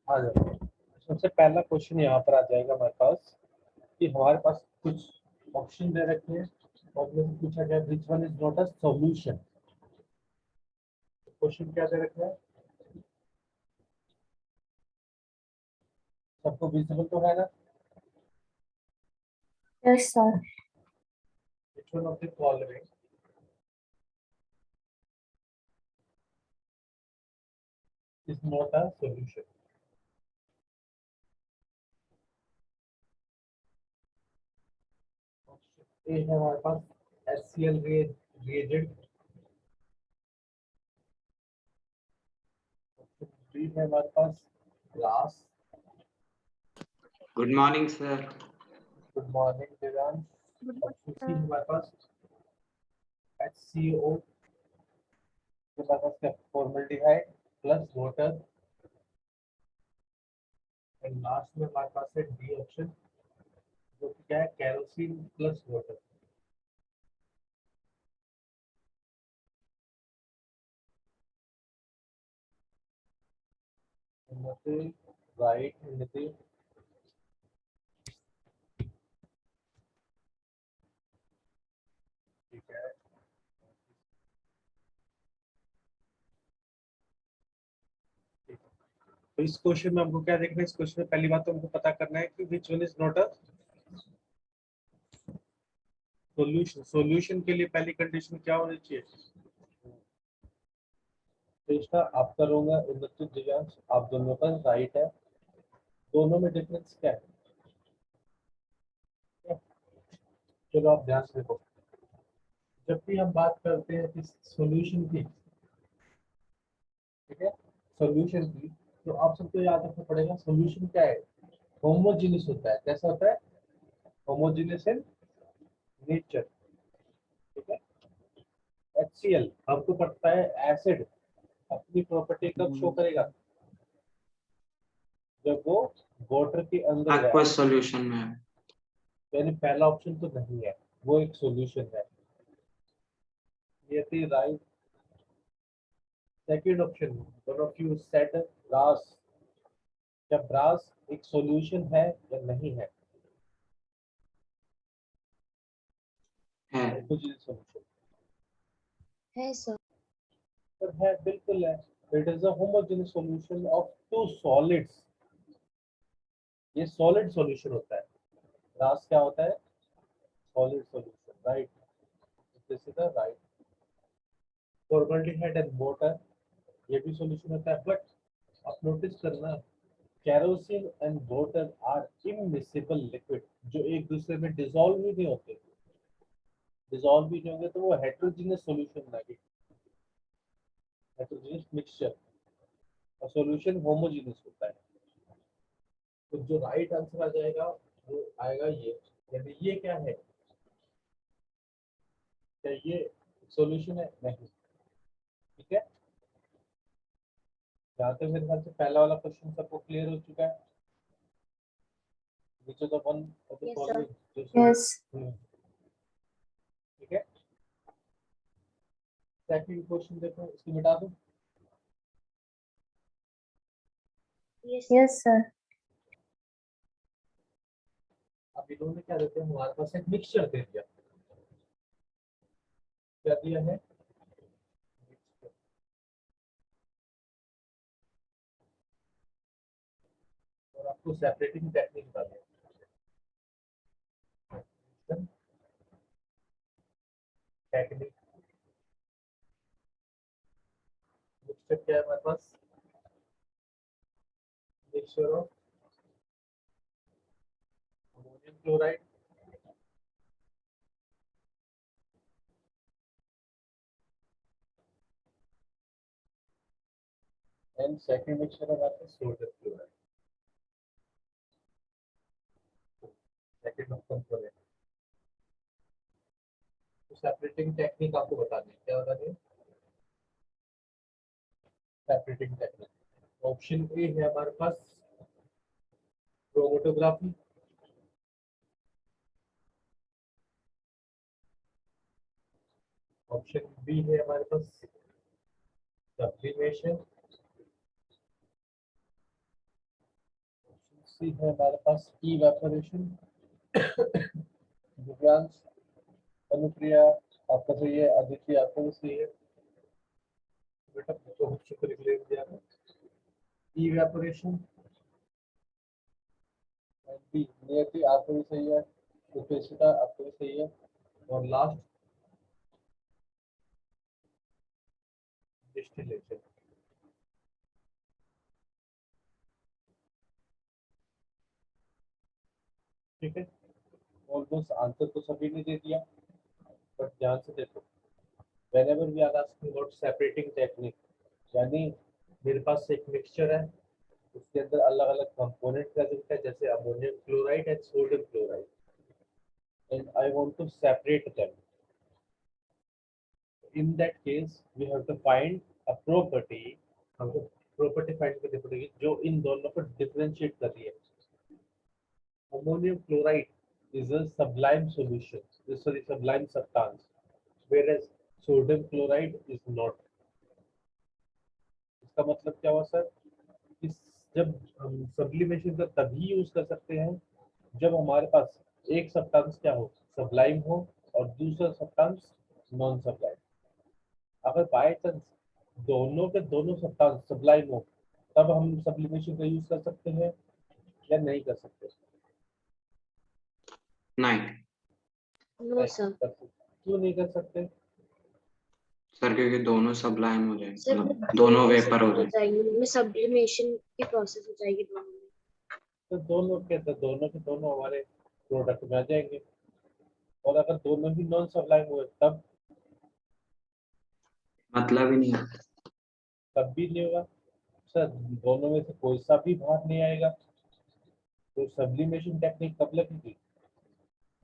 आ जाओ। सबसे पहला क्वेश्चन यहाँ पर आ जाएगा हमारे पास कि हमारे पास कुछ ऑप्शन दे रखे हैं और उसमें से पूछा गया which one is not a solution. Question क्या दे रखा है, सबको विजिबल तो है ना? Yes, sir. Which one of the following is not a solution? Option A है हमारे पास HCl reagent, ऑप्शन बी है हमारे पास glass. Good morning sir. Good morning Divyansh. Option C हमारे पास HCO, हमारे पास क्या formaldehyde plus water, and last में हमारे पास है डी ऑप्शन जो कि क्या है kerosene plus water. Right Nitin, ठीक है। तो इस क्वेश्चन में हमको क्या देखना है, इस क्वेश्चन में पहली बात तो हमको पता करना है कि which one is not a solution. Solution के लिए पहली कंडीशन क्या होनी चाहिए? तो इसका आपका रोंगा उन्नति दिव्यांश, आप दोनों का राइट है। दोनों में डिफरेंस क्या है? चलो आप ध्यान से देखो, जब भी हम बात करते हैं कि सॉल्यूशन की, ठीक है, सॉल्यूशन की, तो आप सबको याद रखना पड़ेगा सॉल्यूशन क्या है, होमोजीनियस होता है। कैसा होता है? होमोजीनियस इन नेचर, ठीक है। HCl हमको पड़ता है एसिड, अपनी प्रॉपर्टी कब शो करेगा? जब वो वाटर के अंदर जाए। एक्वस सॉल्यूशन में है। यानी पहला ऑप्शन तो नहीं है, वो एक सॉल्यूशन है, ये थी right. Second option, one of you said brass, क्या ब्रास एक सॉल्यूशन है या नहीं है? Homogeneous solution Hey, sir. पर है, बिल्कुल है। It is a homogeneous solution of two solids. ये सॉलिड सॉल्यूशन होता है। ब्रास क्या होता है? Solid solution, right. This is the right. Formaldehyde and water, ये भी सॉल्यूशन होता है, बट आप नोटिस करना, kerosene and water are immiscible liquid, जो एक दूसरे में डिसॉल्व ही नहीं होते। डिसॉल्व भी नहीं होंगे तो वो हेटेरोजेनियस सॉल्यूशन नहीं, हेटेरोजेनियस मिक्सचर, और सॉल्यूशन होमोजेनियस होता है। तो जो राइट आंसर आ जाएगा वो आएगा ये। यानी ये क्या है, क्या ये सॉल्यूशन है? नहीं, ठीक है। यहाँ तक मेरे ख्याल से पहला वाला क्वेश्चन सबको क्लियर हो चुका है। which is the one of the Yes, following sir. जो Yes. ठीक है। सेकंड क्वेश्चन देखो, इसको मिटा दो। Yes, sir. अब इन्होंने क्या देते हैं, हमारे पास एक मिक्सचर दे दिया। क्या दिया है? Mixture। और आपको सेपरेटिंग टेक्निक बतानी है। टेक्निक मिक्सचर क्या है हमारे पास? Mixture of ammonium chloride and second mixture हमारे पास सोडियम क्लोराइड। सेकंड ऑप्शन पर है। तो सेपरेटिंग टेक्निक आपको बतानी है, क्या बतानी है? Separating technique. ऑप्शन ए है हमारे पास क्रोमेटोग्राफी, ऑप्शन बी है हमारे पास सब्लिमेशन, सी है हमारे पास इवेपोरेशन। दिव्यांश, अनुप्रिया आपका सही है, आदित्य आपका भी सही है बेटा, तो शुक्र के लिए दिया है इवेपोरेशन। बी नियति आपका भी सही है, उपेक्षिता आपका भी सही है, और लास्ट डिस्टिलेशन। ठीक है, ऑलमोस्ट आंसर तो सभी ने दे दिया, बट ध्यान से देखो, whenever we are asking about separating technique, यानी मेरे पास एक मिक्सचर है, उसके अंदर अलग अलग कंपोनेंट प्रेजेंट है, जैसे ammonium chloride and sodium chloride, and I want to separate them. In that case we have to find a property, हमको प्रॉपर्टी फाइंड करनी पड़ेगी जो इन दोनों को डिफरेंशिएट कर रही है। Ammonium chloride is a sublime solution, sorry, sublime substance, whereas sodium chloride is not. इसका मतलब क्या हुआ सर? इस जब हम सब्लिमेशन का तभी यूज कर सकते हैं जब हमारे पास एक सब्सटेंस क्या हो, सब्लाइम हो, और दूसरा सब्सटेंस नॉन सब्लाइम। अगर बाय चांस दोनों के दोनों सब्सटेंस सब्लाइम हो, तब हम सब्लिमेशन का यूज कर सकते हैं या नहीं कर सकते? नहीं नो सर। कर सकते। क्यों नहीं कर सकते? सर, क्योंकि दोनों सब्लाइम हो जाएंगे, सर मतलब दोनों वेपर हो जाएंगे। जाएंगे, उनमें सब्लिमेशन की प्रोसेस हो जाएगी दोनों में। तो दोनों के दोनों हमारे प्रोडक्ट में आ जाएंगे, और अगर दोनों ही नॉन सप्लाइम हुए तब मतलब ही नहीं है। तब भी नहीं होगा सर, दोनों में से कोई सा भी बाहर नहीं आएगा। तो सब्लिमेशन टेक्निक कब लगेगी?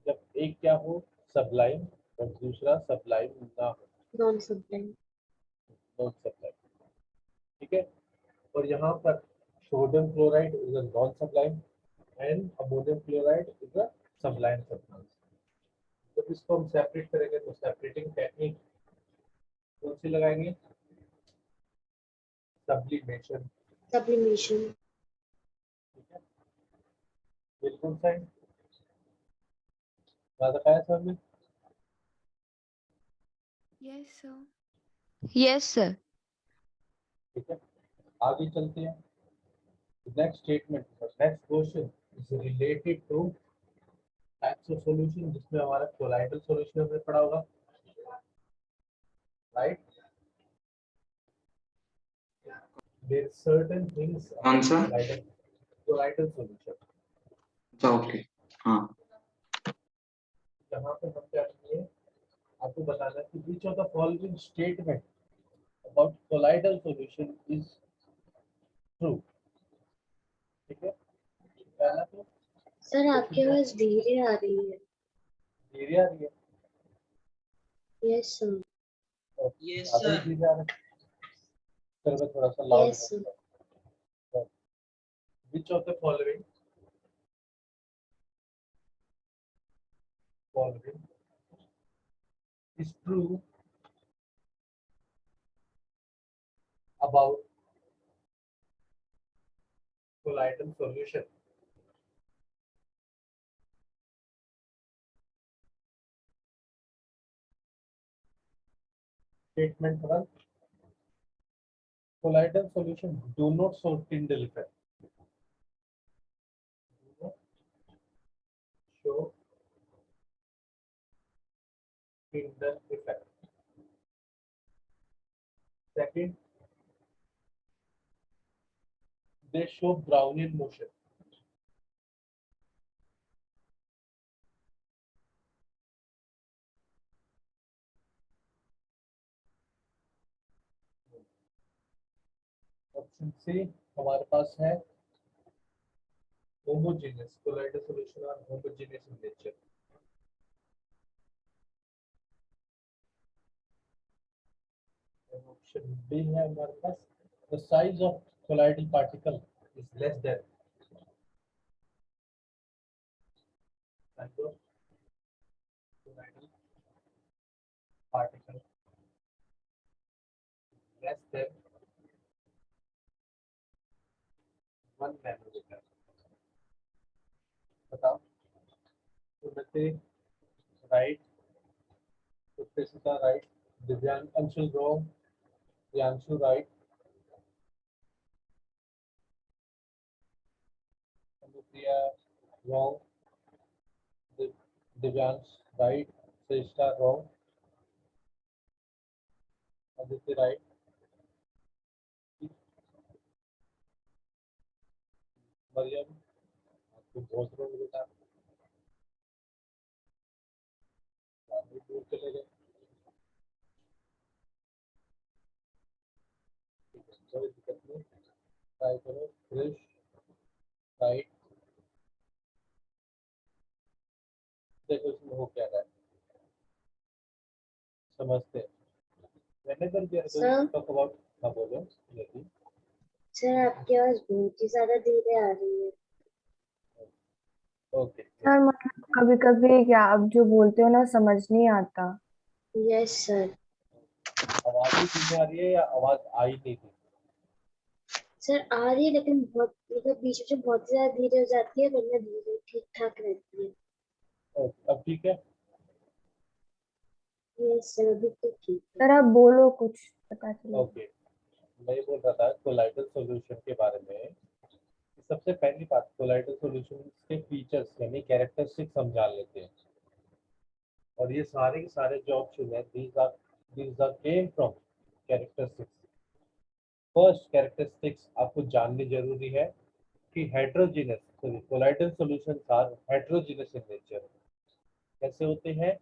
जब एक क्या हो, सब्लाइम, और दूसरा सब्लाइम ना हो, नॉन सब्लाइम। Non sublime. ठीक है, और यहाँ पर sodium chloride is a non sublime and ammonium chloride is a sublime substance. जब इसको हम सेपरेट करेंगे तो सेपरेटिंग टेक्निक कौन सी लगाएंगे? सब्लिमेशन। सब्लिमेशन। ठीक है, बिल्कुल सही, ज्यादा खाया सर ने? Yes, sir. Yes, sir. ठीक है, आगे चलते हैं। Next statement, next question is related two types of solution, जिसमें हमारा कोलाइडल सॉल्यूशन हमने पढ़ा होगा, राइट? देयर सर्टेन थिंग्स कौन सा? Colloidal solution. ओके, हाँ। यहाँ पे हम क्या करेंगे, आपको बताना है कि which of the following statement about colloidal solution is true। ठीक है, पहला तो सर आपकी आवाज धीरे आ रही है। धीरे आ रही है, यस सर। और Yes, ज़्यादा ही sir. धीरे आ रहा है। चलो मैं थोड़ा सा loud yes sir. which of the following is true about colloidal solution? Statement 1, colloidal solution do not show Tyndall effect. Do not show Tyndall effect. Second, they show Brownian motion. Option C हमारे पास है homogeneous, colloidal solution are homogeneous in nature. And option B है हमारे पास, the size of colloidal particle is less than size of colloidal particle less than 1 nanometer. बताओ। उन्नति right, Utkrishtata right, Divyang Anshul wrong, Priyanshu right, Anupriya wrong, Divyansh right, Shreshtha wrong, Aditya right, Maryam आपको बहुत wrong बेटा, काफी दूर चले गए। ठीक है, कोई दिक्कत नहीं, ट्राई करो। क्रिश राइट। देखो इसमें हो क्या रहा है, समझते हैं। whenever we are going to sir talk about, हाँ बोलो यदि, सर आपकी आवाज बहुत ही ज्यादा धीरे आ रही है। ओके सर मतलब कभी कभी क्या आप जो बोलते हो ना समझ नहीं आता। Yes sir. आवाज ही धीमी आ रही है या आवाज आई नहीं थी? सर आ रही है लेकिन बहुत मतलब बीच में बहुत ज्यादा धीरे हो जाती है, वरना धीरे ठीक ठाक रहती है। ओके, अब ठीक है। यस सर, अभी तो ठीक है। सर आप बोलो कुछ पता चले। ओके, मैं ये बोल रहा था कोलाइडल सॉल्यूशन के बारे में। सबसे पहली बात, कोलाइडल सॉल्यूशन के फीचर्स यानी कैरेक्टरिस्टिक समझा लेते हैं। और ये सारे के सारे जो ऑप्शन है, these are came from characteristics. First characteristics आपको जाननी जरूरी है कि heterogeneous, sorry, colloidal solutions are heterogeneous in nature. कैसे होते हैं?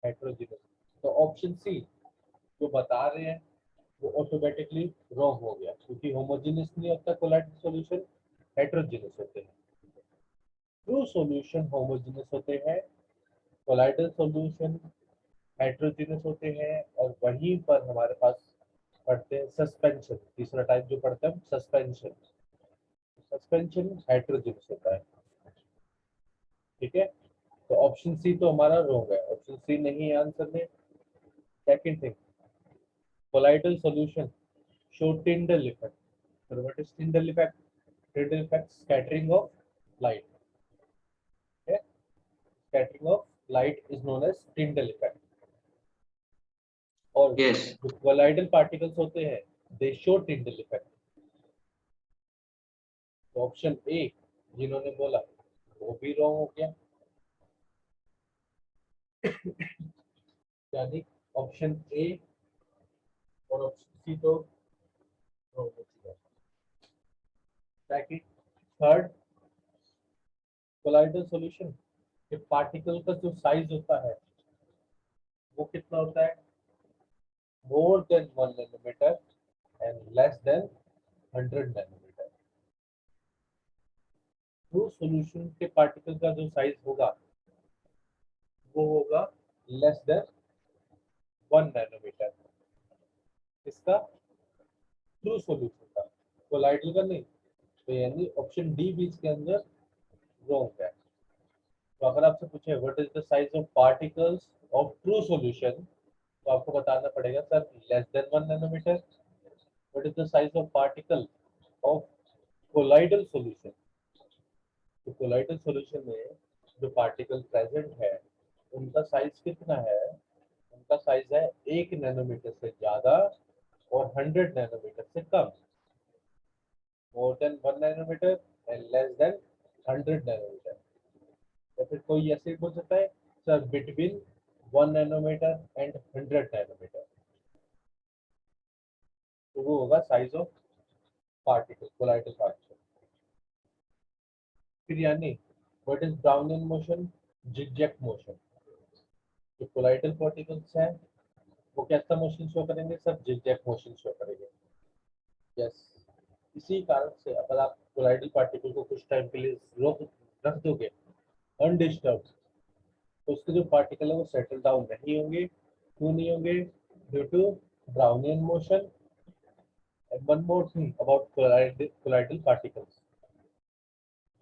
हेट्रोजीनस। तो ऑप्शन सी जो बता रहे हैं वो ऑटोमेटिकली रॉन्ग हो गया, क्योंकि होमोजेनियस नहीं होता कोलाइडल सॉल्यूशन, हेट्रोजीनस होते हैं। ट्रू सॉल्यूशन होमोजेनियस होते हैं, कोलाइडल सॉल्यूशन हेट्रोजीनस होते हैं। और वहीं पर हमारे पास पढ़ते हैं सस्पेंशन, तीसरा टाइप जो पढ़ते हैं सस्पेंशन। सस्पेंशन हेट्रोजीनस होता है। ठीक है, तो ऑप्शन सी तो हमारा रॉन्ग है, ऑप्शन सी नहीं है आंसर में। Second thing, colloidal solution show Tyndall effect. So what is Tyndall effect? Tyndall effect, scattering of light. Okay? Scattering of light is known as Tyndall effect. और Yes. जो colloidal particles होते हैं दे show Tyndall effect. तो option A जिन्होंने बोला वो भी wrong हो गया, यानी ऑप्शन ए और ऑप्शन सी तो रॉन्ग हो चुका है। सेकंड, थर्ड, कोलाइडल सॉल्यूशन के पार्टिकल का जो साइज होता है वो कितना होता है? More than 1 nanometre and less than 100 nanometre. True solution के पार्टिकल का जो साइज होगा वो होगा लेस देन 1 नैनोमीटर। इसका ट्रू सॉल्यूशन का, कोलाइडल का नहीं। तो यानी ऑप्शन डी भी इसके अंदर रॉन्ग है। तो अगर आपसे पूछे what is the size of particles of true solution, तो आपको बताना पड़ेगा sir less than 1 nanometre. What is the size of particle of colloidal solution? तो कोलाइडल सॉल्यूशन में जो पार्टिकल प्रेजेंट है उनका साइज कितना है? उनका साइज है 1 नैनोमीटर से ज्यादा और 100 नैनोमीटर से कम। More than 1 nanometre and less than 100 nanometre. तो फिर कोई ऐसे ही बोल सकता है sir between 1 nanometre and 100 nanometre. तो वो होगा size of particle, colloidal particle. फिर यानी what is Brownian motion? Zigzag motion. जो कोलाइडल पार्टिकल्स हैं वो कैसा मोशन शो करेंगे सर? जिगजैग मोशन शो करेंगे। यस, इसी कारण से अगर आप कोलाइडल पार्टिकल को कुछ टाइम के लिए रोक रख दोगे अनडिस्टर्ब, तो उसके जो पार्टिकल है वो सेटल डाउन नहीं होंगे। क्यों नहीं होंगे? Due to Brownian motion. And one more thing about colloidal particles,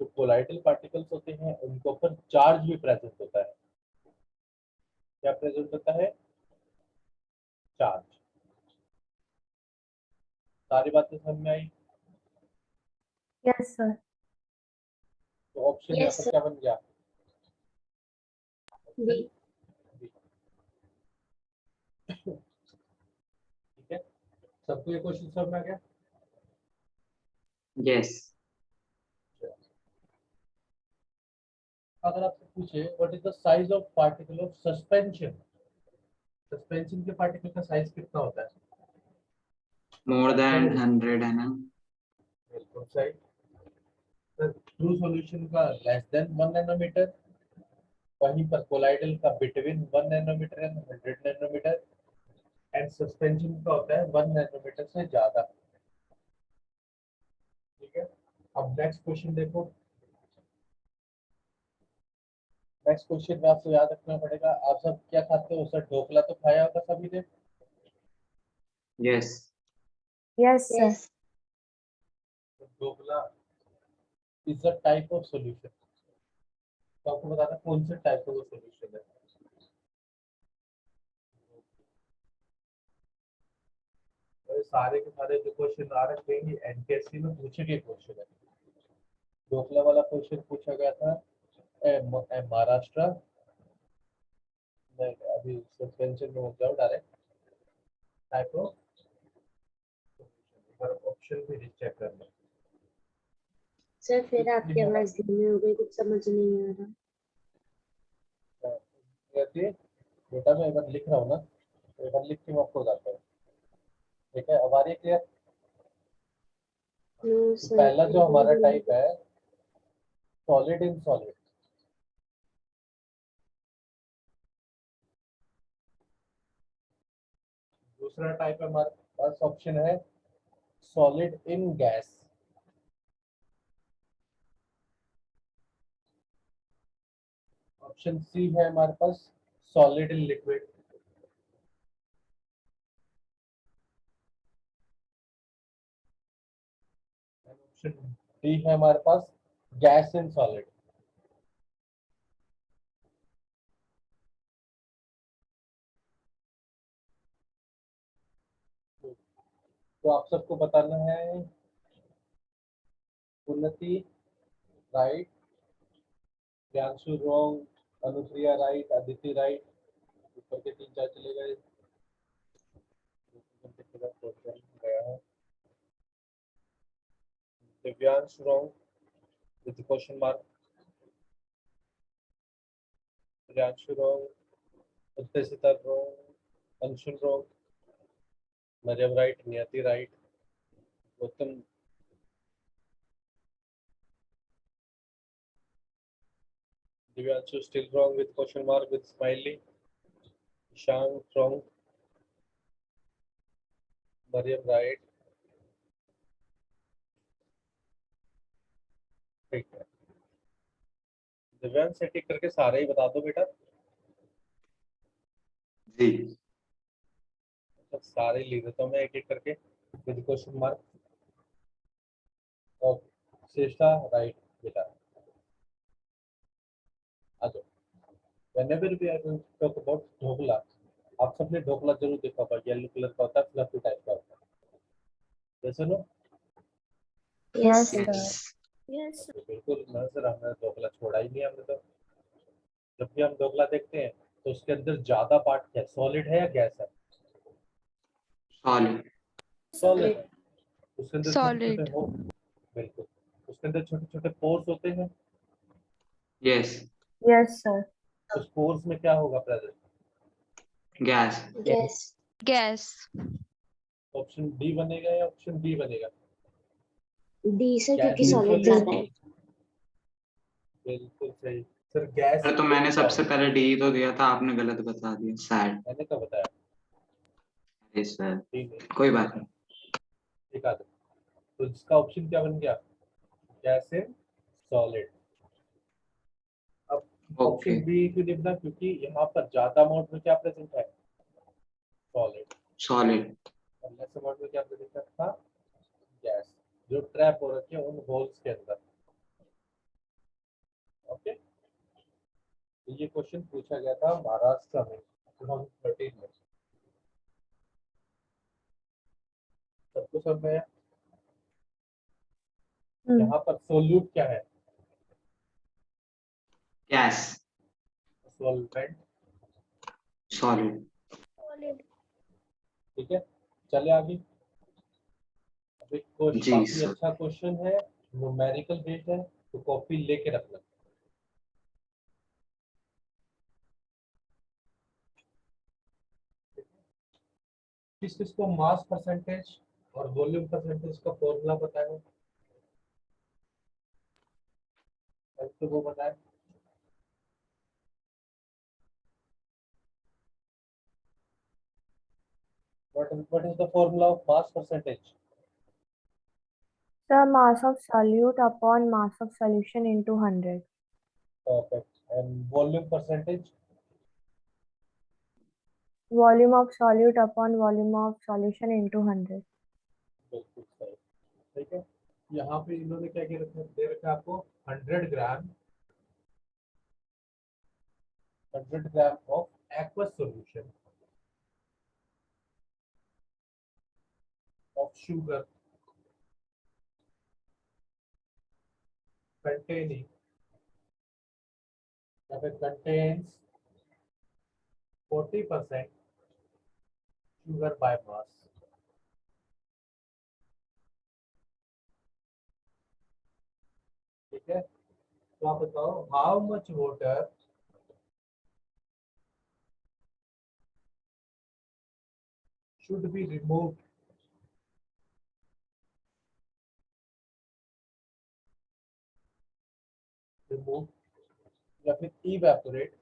जो कोलाइडल पार्टिकल्स होते हैं उनके ऊपर चार्ज भी प्रेजेंट होता है। क्या प्रेजेंट होता है? चार्ज। सारी बातें समझ में आई? Yes sir. तो ऑप्शन यहाँ Yes, पर sir. क्या बन गया? B. B. ठीक है, सबको ये क्वेश्चन समझ में आ गया? यस अगर आपसे पूछे what is the size of particle of suspension, suspension के पार्टिकल का साइज कितना होता है? मोर देन 100 nm बिल्कुल सही। ट्रू सॉल्यूशन का लेस देन 1 नैनोमीटर, वहीं पर कोलाइडल का between 1 nanometre and 100 nanometre, and suspension का होता है 1 नैनोमीटर से ज्यादा। ठीक है, अब नेक्स्ट क्वेश्चन देखो। नेक्स्ट क्वेश्चन में आपको याद रखना पड़ेगा, आप सब क्या खाते हो सर? ढोकला तो खाया होगा सभी ने। Yes Yes, sir. Yes. तो dhokla is a type of solution, तो आपको बताना कौन से टाइप का वो सॉल्यूशन है। और ये सारे के सारे जो क्वेश्चन आ रखे हैं ये एनटीएससी में पूछे गए क्वेश्चन है। ढोकला वाला क्वेश्चन पूछा गया था महाराष्ट्र में, अभी सस्पेंशन में मत जाओ, डायरेक्ट टाइप ऑफ ऑप्शन भी चेक कर लो। सर फिर आपकी आवाज धीमी हो गई, कुछ समझ नहीं आ रहा। कहती है बेटा मैं एक बार लिख रहा हूँ ना, तो एक बार लिख के मैं आपको बताता हूँ। ठीक है, अब आ रही है क्लियर? नो तो सर, पहला जो हमारा टाइप है सॉलिड इन सॉलिड, दूसरा टाइप हमारे पास ऑप्शन है solid in gas, option C है हमारे पास solid in liquid, option D है हमारे पास गैस इन सॉलिड। तो आप सबको बताना है Unnati right, Priyanshu wrong, Anupriya right, Aditi right, ऊपर के 3 4 चले गए, गया है। Divyansh wrong with question mark, Priyanshu wrong, Uttarsita wrong, Anshul wrong, Maryam right, Niyati right, Gautam Divyanshu still wrong with question mark with smiley, Ishaan wrong, Maryam right. ठीक है, दिव्यांश से टिक करके सारे ही बता दो बेटा। जी तो सारे लिख देता हूँ मैं एक एक करके विद क्वेश्चन मार्क। और श्रेष्ठा राइट बेटा, आ जाओ। whenever we are going to talk about dhokla, आप सबने ढोकला जरूर देखा होगा, येलो कलर का होता है, फ्लफी टाइप का होता है, जैसे no. Yes, Yes, sir. sir. Yes, sir. बिल्कुल ना सर, हमने ढोकला छोड़ा ही नहीं हमने तो। जब भी हम ढोकला देखते हैं तो उसके अंदर ज्यादा पार्ट क्या है, सॉलिड है या गैस है? सॉलिड सॉलिड है। उसके अंदर छोटे छोटे Solid. हो, बिल्कुल उसके अंदर छोटे छोटे पोर्स होते हैं। Yes Yes, sir. उस पोर्स में क्या होगा present? Gas Yes. Gas. Option D बनेगा या ऑप्शन बी बनेगा? D सर, क्योंकि गैस इन सॉलिड सॉलिड, ज्यादा है। बिल्कुल सही सर। गैस सर तो मैंने सबसे पहले डी तो दिया था, आपने गलत बता दिया सैड। मैंने कब बताया? यस सर डी नहीं, कोई बात नहीं। ठीक है। तो इसका ऑप्शन क्या बन गया? Gas in solid. अब ओके ऑप्शन बी क्यों नहीं बना? क्योंकि यहाँ पर ज्यादा अमाउंट में क्या प्रेजेंट है? सॉलिड। सॉलिड और लेस अमाउंट में क्या प्रेजेंट था? गैस, जो ट्रैप हो रखे हैं उन होल्स के अंदर। ओके, तो ये क्वेश्चन पूछा गया था महाराष्ट्र में 2013 में। सबको समझ में आया? Hmm. यहाँ पर सोल्यूट क्या है? Gas, solvent, solid. ठीक है। चले आगे। अभी जी काफी सर। अच्छा क्वेश्चन है, न्यूमेरिकल बेस्ड है, तो कॉपी लेके रखना। किस किस को मास परसेंटेज और वॉल्यूम परसेंटेज का फॉर्मूला पता है? तो वो बताए। what is the formula of mass percentage? The mass of solute upon mass of solution into 100. Perfect. And volume percentage? Volume of solute upon volume of solution into 100. बिल्कुल सही। ठीक है। यहाँ पे इन्होंने क्या क्या दे रखा है आपको? 100 ग्राम of aqueous solution of sugar containing या फिर contains 40% sugar by mass। ठीक है। तो आप बताओ how much water should be removed या फिर evaporate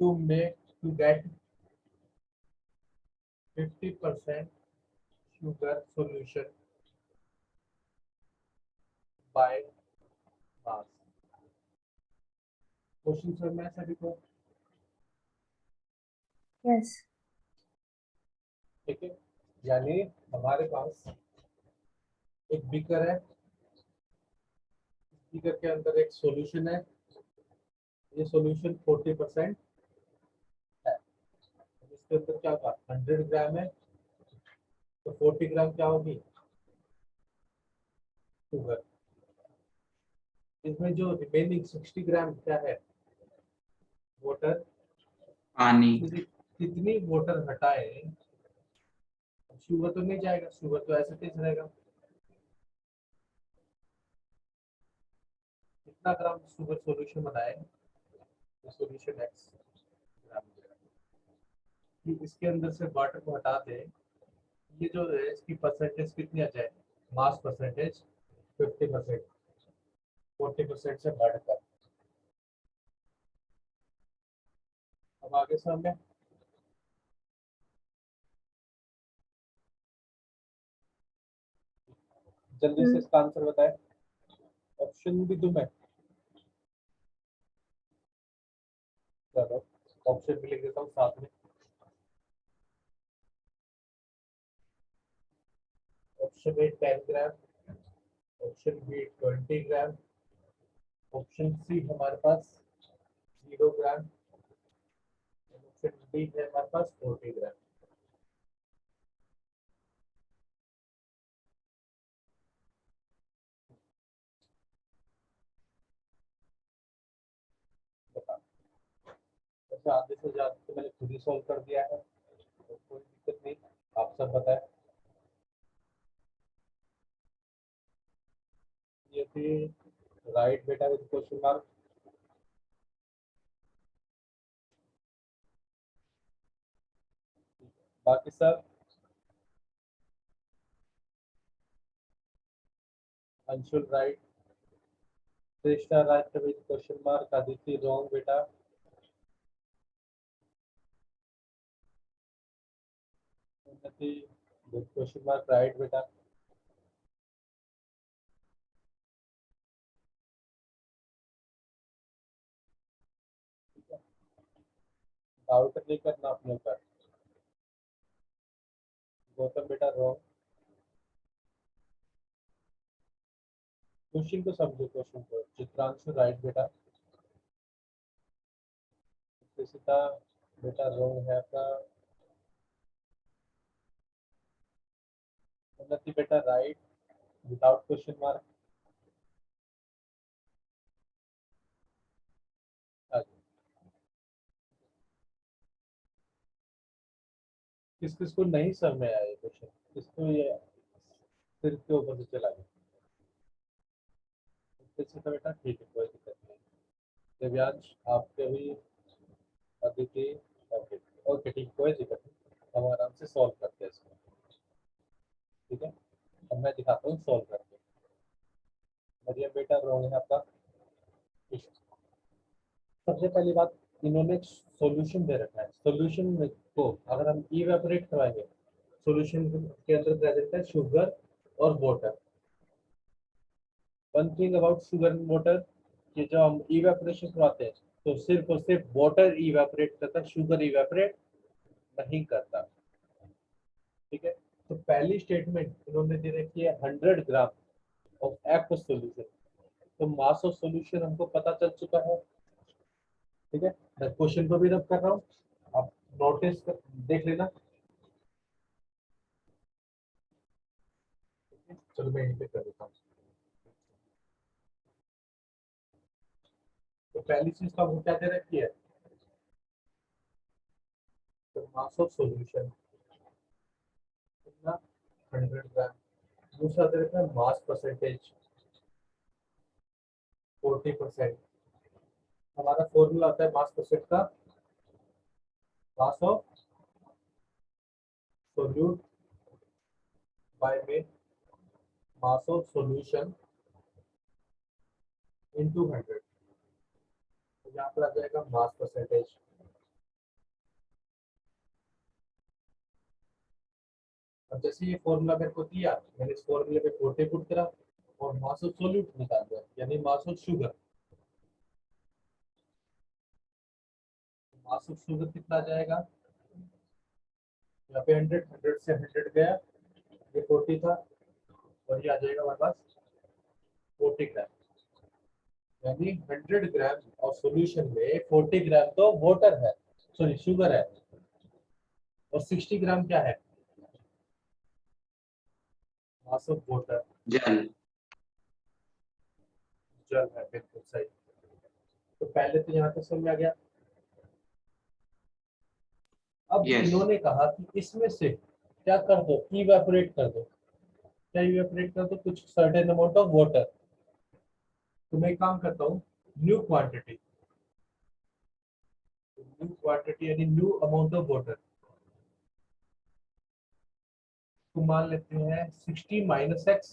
to get 50% sugar solution by mass। Question समझ में आया सभी को? Yes. ठीक है। यानी हमारे पास एक बीकर है, बीकर के अंदर एक सॉल्यूशन है, ये सॉल्यूशन 40% है। अब इसके अंदर क्या होगा? 100 ग्राम है, तो 40 ग्राम क्या होगी? शुगर। इसमें जो रिमेनिंग 60 ग्राम क्या है? वाटर। पानी। इसमें से कितनी वाटर हटाए? शुगर तो नहीं जाएगा, शुगर तो ऐसे तेज रहेगा। कितना ग्राम शुगर सॉल्यूशन बनाए? सॉल्यूशन एक्स ग्राम कि इसके अंदर से वाटर को हटा दे, ये जो है इसकी परसेंटेज कितनी आ जाए? मास परसेंटेज 50%, 40% से बढ़कर। अब आगे समझ में? जल्दी से इसका आंसर बताएं। ऑप्शन भी दूं मैं? चलो ऑप्शन भी लिख देता हूँ साथ में। Option A 10 gram, option B 20 gram, option C हमारे पास 0 ग्राम, ऑप्शन डी है हमारे पास 40 ग्राम। बताओ। वैसे आधे से ज्यादा तो मैंने खुद ही सॉल्व कर दिया है, तो कोई दिक्कत नहीं। आप सब बताएं। ये थी राइट बेटा विद क्वेश्चन मार्क। बाकी सब Anshul right, Shreshtha right with question mark, Aditya wrong बेटा, Unnati with question mark right बेटा। डाउट नहीं करना अपने ऊपर। गौतम बेटा रॉन्ग। क्वेश्चन को समझो, क्वेश्चन को। चित्रांशु राइट बेटा, सीता बेटा रॉन्ग है आपका, उन्नति बेटा राइट, विदाउट क्वेश्चन मार्क। किस किस को नहीं समझ में आया ये क्वेश्चन, किसको ये सिर के ऊपर से चला गया? किसी का बेटा ठीक है, कोई दिक्कत नहीं। दिव्यांश आपके भी, अदिति, ओके ओके ठीक, कोई दिक्कत नहीं, हम आराम से सॉल्व करते हैं इसको। ठीक है, अब मैं दिखाता हूँ सॉल्व करके। मरियम बेटा रोंग है आपका। ठीक है, सबसे पहली बात, इन्होंने सॉल्यूशन दे रखा है। सॉल्यूशन को अगर हम इवेपोरेट करवाएंगे, सॉल्यूशन के अंदर प्रेजेंट है शुगर और water. One thing about sugar and water, कि जब हम इवेपोरेशन करवाते हैं तो सिर्फ और सिर्फ वाटर इवेपोरेट करता है, शुगर इवेपोरेट नहीं करता। ठीक है, तो पहली स्टेटमेंट इन्होंने दे रखी है 100 ग्राम ऑफ एक्व सॉल्यूशन, तो मास ऑफ सॉल्यूशन हमको पता चल चुका है। ठीक है, मैं क्वेश्चन को भी रब कर रहा हूँ, आप नोटिस देख लेना। चलो मैं यहीं पे कर देता हूँ। तो पहली चीज तो हमको क्या दे रखी है, तो मास ऑफ सॉल्यूशन कितना, 100 ग्राम। दूसरा दे रखा है मास परसेंटेज 40%। हमारा फॉर्मूला आता है मास परसेंट का, मास ऑफ सोल्यूट बाय में मास ऑफ सॉल्यूशन इनटू 100। तो यहाँ पर आ जाएगा मास परसेंटेज। अब जैसे ये फॉर्मूला मेरे को दिया, मैंने इस फॉर्मूले पे 40 पुट करा और मास ऑफ सोल्यूट निकाल दिया, यानी mass of sugar. Mass of sugar कितना आ जाएगा, यहाँ पे 100 से 100 गया, ये 40 था, और ये आ जाएगा हमारे पास 40 ग्राम। यानी 100 ग्राम और सॉल्यूशन में 40 ग्राम तो वाटर है, सॉरी शुगर है, और 60 ग्राम क्या है, मास ऑफ वाटर, जल। जल है। बिल्कुल सही। तो पहले तो यहाँ तक समझ आ गया। अब यस इन्होंने कहा कि इसमें से क्या कर दो, इवेपोरेट कर दो। क्या इवेपोरेट कर दो, कुछ सर्टेन अमाउंट ऑफ वाटर। तो मैं एक काम करता हूँ, न्यू क्वांटिटी, न्यू क्वांटिटी यानी न्यू अमाउंट ऑफ वाटर को मान लेते हैं 60 माइनस एक्स,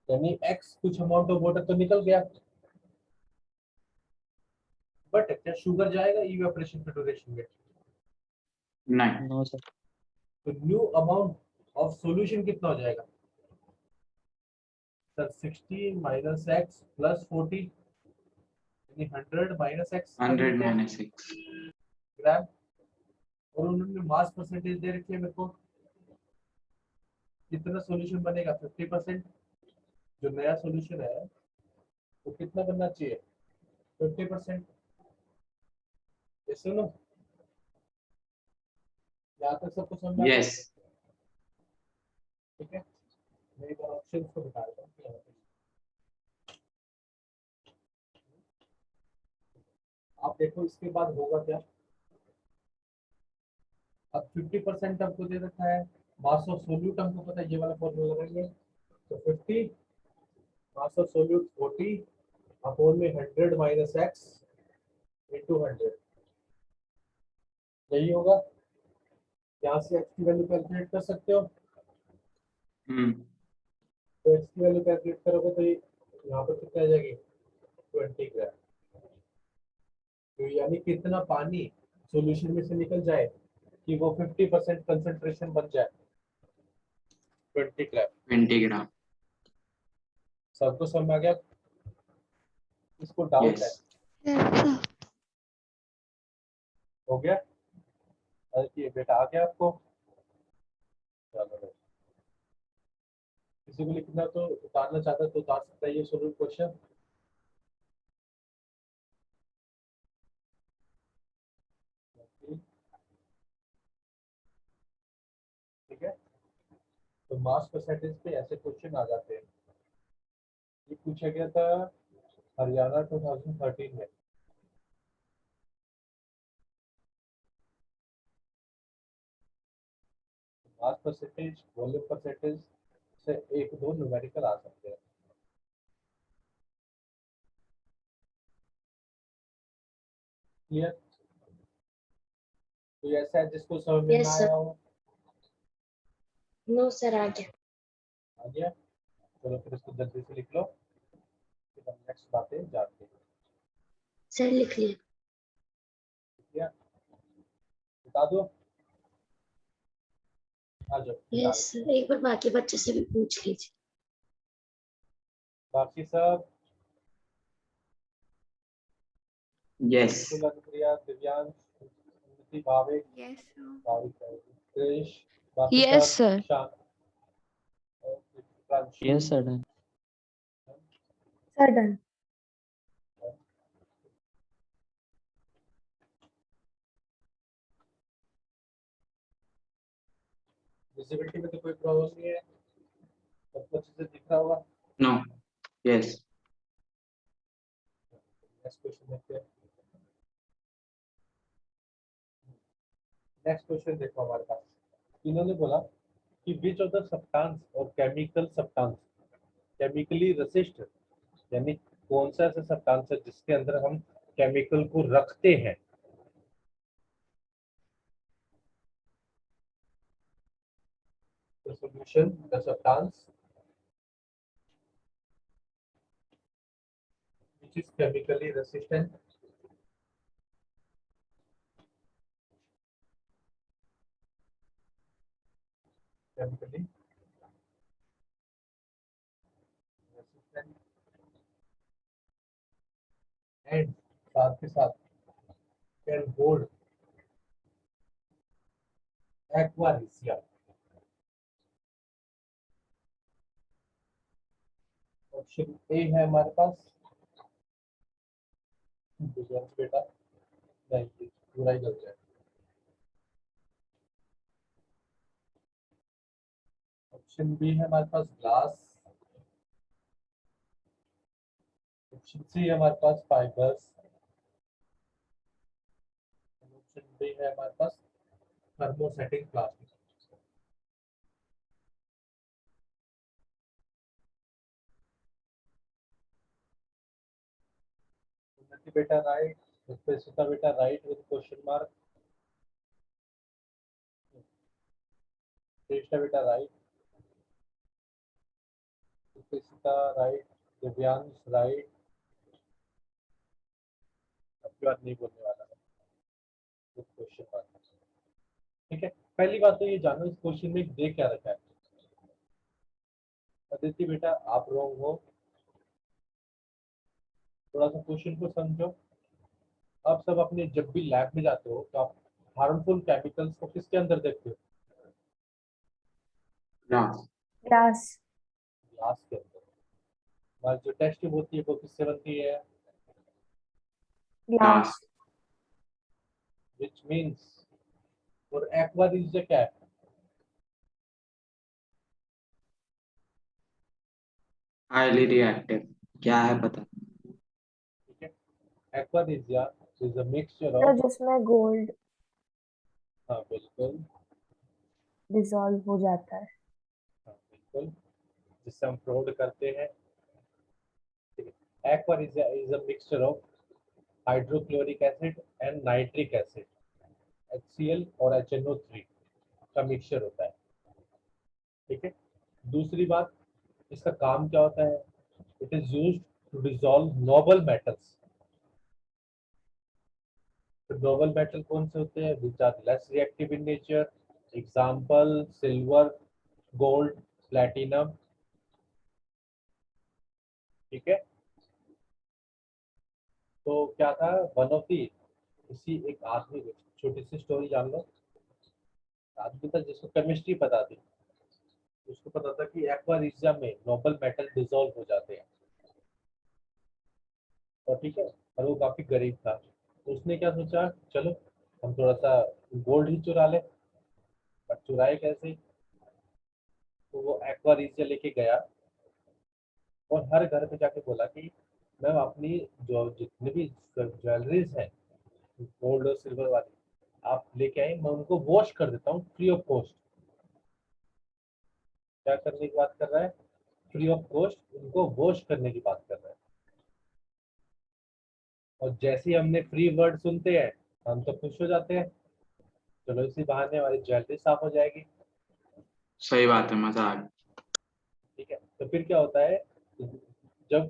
यानी एक्स कुछ अमाउंट ऑफ वाटर तो निकल गया, बट क्या शुगर जाएगा इवेपोरेशन के ड्यूरेशन में? नहीं। No sir. तो न्यू अमाउंट ऑफ सॉल्यूशन कितना हो जाएगा सर? 60 माइनस एक्स प्लस 40, यानी 100 माइनस एक्स कर 100 लेते हैं माइनस 6। ग्राम। और उन्होंने मास परसेंटेज दे रखी है मेरे को, कितना सॉल्यूशन बनेगा, 50%। जो नया सॉल्यूशन है वो कितना बनना चाहिए, 50%। ये सुनो, यहाँ तक सबको समझ आ गया? यस ठीक है, मैं एक बार ऑप्शन को बता देता हूँ कि यहाँ पे आप देखो इसके बाद होगा क्या। अब 50% हमको दे रखा है, मास ऑफ सोल्यूट हमको पता है, ये वाला फॉर्मूला लगाएंगे, तो 50 मास ऑफ सोल्यूट 40 अपॉन में 100 माइनस एक्स इंटू 100, यही होगा। यहाँ से एक्स की वैल्यू कैलकुलेट कर सकते हो, हम्म तो एक्स की वैल्यू कैलकुलेट करोगे तो यहाँ पर कितना आ जाएगी, 20 ग्राम। तो यानी कितना पानी सॉल्यूशन में से निकल जाए कि वो 50% कंसंट्रेशन बन जाए, 20 ग्राम। 20 ग्राम। सबको समझ आ गया? इसको डाउट है? Yes Yes, sir. हो गया? अरे ये बेटा आ गया आपको? चलो भाई। किसी को लिखना तो उतारना चाहता है तो उतार सकता है ये सोल्यूट क्वेश्चन। ठीक है, तो मास परसेंटेज पे ऐसे क्वेश्चन आ जाते हैं। ये पूछा गया था हरियाणा 2013 में। मास परसेंटेज, वॉल्यूम परसेंटेज से एक दो न्यूमेरिकल आ सकते हैं। क्लियर? तो ऐसा है जिसको समझ में Yes, ना sir. आया हो? नो सर, आ गया। आ गया? चलो फिर इसको जल्दी से लिख लो, फिर हम नेक्स्ट बातें जानते हैं। सर लिख लिया। ठीक है, बता दो। आ जाओ यस सर, एक बार बाकी बच्चे से भी पूछ लीजिए। बाकी सब यस बिल्कुल, अनुप्रिया, दिव्यांश, उन्नति, भाविक, Yes, sir. भाविक है, क्रिश, बाकी Yes, सब sir. शांत और प्रांश। Yes, sir. Done. Sir done. Visibility में तो कोई प्रॉब्लम नहीं है, सबको अच्छे से दिख रहा होगा। नो यस नेक्स्ट क्वेश्चन देखते हैं। नेक्स्ट क्वेश्चन देखो हमारे पास। इन्होंने बोला कि विच ऑफ द सब्सटेंस और केमिकल सब्सटेंस केमिकली रेसिस्ट, यानी कौन सा ऐसा सब्सटेंस है जिसके अंदर हम केमिकल को रखते हैं। The solution, the substance which is chemically resistant, chemically resistant and साथ के साथ can hold aquaresia। Option A है हमारे पास, बेटा नहीं, पूरा ही गलत है। ऑप्शन बी है हमारे पास ग्लास। ऑप्शन सी है हमारे पास फाइबर्स। ऑप्शन डी है हमारे पास थर्मोसेटिंग प्लास्टिक। उन्नति बेटा राइट, सुता बेटा राइट विद क्वेश्चन मार्क। श्रेष्ठा बेटा राइट, सुता राइट, दिव्यांश राइट। अब बात नहीं बोलने वाला है विद क्वेश्चन मार्क। ठीक है, पहली बात तो ये जानो इस क्वेश्चन में दे क्या रखा है। अदिति बेटा आप रॉन्ग हो, थोड़ा सा क्वेश्चन को समझो। आप सब अपने जब भी लैब में जाते हो तो आप हार्मफुल केमिकल्स को किसके अंदर देखते हो? Glass glass. ग्लास के अंदर। हमारी जो टेस्ट ट्यूब होती है वो किससे बनती है? ग्लास। ग्लास विच मीन्स और एक्वा रिजिया क्या है? हाईली रिएक्टिव क्या है पता ठीक है, aqua regia is a mixture तो ऑफ, जिसमें गोल्ड हाँ बिल्कुल, डिसॉल्व हो जाता है। हाँ बिल्कुल, जिससे हम फ्रॉड करते हैं। Aqua regia is a mixture of hydrochloric acid and nitric acid, HCl और HNO3 का मिक्सचर होता है। ठीक है, दूसरी बात, इसका काम क्या होता है? It is used to dissolve noble metals. तो नोबल मेटल कौन से होते हैं? Which are less reactive in nature, example silver, gold, platinum. ठीक है, तो क्या था वन ऑफ दी, इसी एक आदमी को छोटी सी स्टोरी जान लो। आदमी था जिसको केमिस्ट्री पता थी, उसको पता था कि एक्वारिजिया में नोबल मेटल डिसॉल्व हो जाते हैं। और ठीक है, और वो काफी गरीब था, तो उसने क्या सोचा, चलो हम थोड़ा सा गोल्ड ही चुरा ले। पर चुराए कैसे? तो वो एक्वा रीजिया लेके गया और हर घर पे जाके बोला कि मैम अपनी जो जितने भी ज्वेलरीज है गोल्ड और सिल्वर वाली आप लेके आए, मैं उनको वॉश कर देता हूँ फ्री ऑफ कॉस्ट। क्या करने की बात कर रहा है? फ्री ऑफ कॉस्ट उनको वॉश करने की बात कर रहा है। और जैसे ही हमने फ्री वर्ड सुनते हैं हम तो खुश हो जाते हैं, चलो इसी बहाने हमारी ज्वेलरी साफ हो जाएगी। सही बात है, मजा आ गया। ठीक है, तो फिर क्या होता है, जब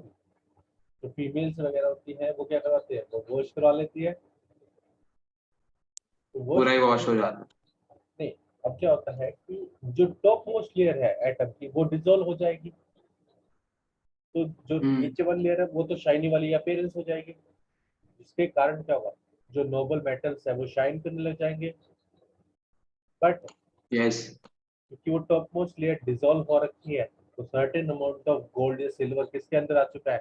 जो फीमेल्स वगैरह होती हैं वो क्या करवाती है, वो वॉश करवा लेती है। तो पूरा ही वॉश करवाने हो के बाद जाता नहीं, अब क्या होता है कि जो टॉप मोस्ट लेयर है एटम की वो डिसॉल्व हो जाएगी, तो जो है। नीचे वाली लेयर है वो तो शाइनी वाली अपीयरेंस हो जाएगी, जिसके कारण क्या होगा, जो नोबल मेटल्स है वो शाइन करने लग जाएंगे। But yes. क्योंकि वो टॉप मोस्ट लेयर डिसॉल्व हो रखी है, तो सर्टेन अमाउंट ऑफ गोल्ड या सिल्वर किसके अंदर आ चुका है,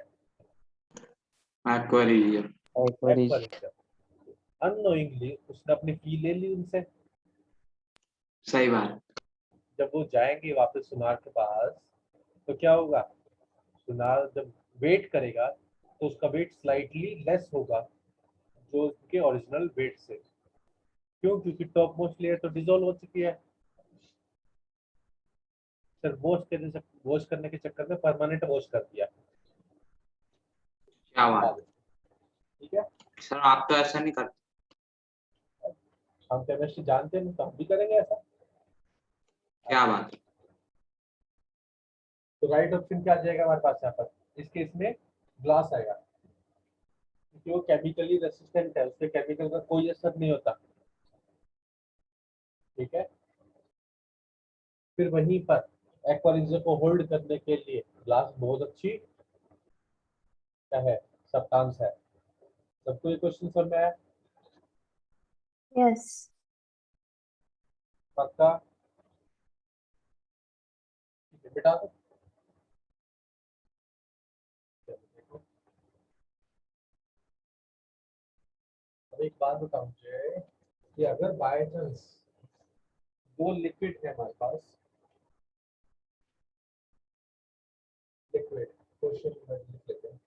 aqua regia. Aqua region. Unknowingly उसने अपनी फी ले ली उनसे। सही बात। जब वो जाएंगे वापस सुनार के पास, तो क्या होगा, सुनार जब वेट करेगा तो उसका वेट स्लाइटली लेस होगा जो उसके ओरिजिनल वेट से। क्यों? क्योंकि टॉप मोस्ट लेयर तो डिसॉल्व हो चुकी है। सर वॉश करने के चक्कर में परमानेंट वॉश कर दिया। क्या बात। ठीक है, सर आप तो ऐसा नहीं करते। हम केमिस्ट्री जानते हैं तो हम भी करेंगे ऐसा। क्या बात। तो राइट ऑप्शन क्या आ जाएगा हमारे पास यहाँ पर, इस केस में ग्लास आएगा, क्योंकि वो केमिकली रेसिस्टेंट है, उससे केमिकल का कोई असर नहीं होता। ठीक है, फिर वहीं पर एक्वारिज्म को होल्ड करने के लिए ग्लास बहुत अच्छी क्या है, सब्सटेंस है। सबको ये क्वेश्चन समझ में आया? यस। पक्का? ठीक है, बेटा दो। चलो, देखो। अब एक बात बताओ मुझे कि अगर बाय चांस दो लिक्विड है हमारे पास, लिक्विड क्वेश्चन में लिख लेते हैं,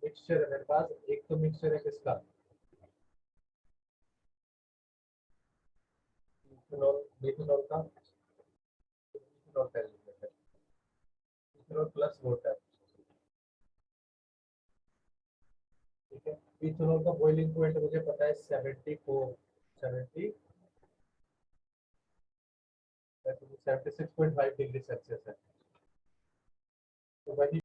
मिक्सचर है मेरे पास, एक तो मिक्सचर है किसका, मिथनॉल मिथनॉल का, मिथनॉल का लिख लेते हैं, मिथनॉल प्लस वाटर। ठीक है, मिथनॉल का बॉइलिंग पॉइंट मुझे पता है 74 70 76.5 डिग्री सेल्सियस है। तो वही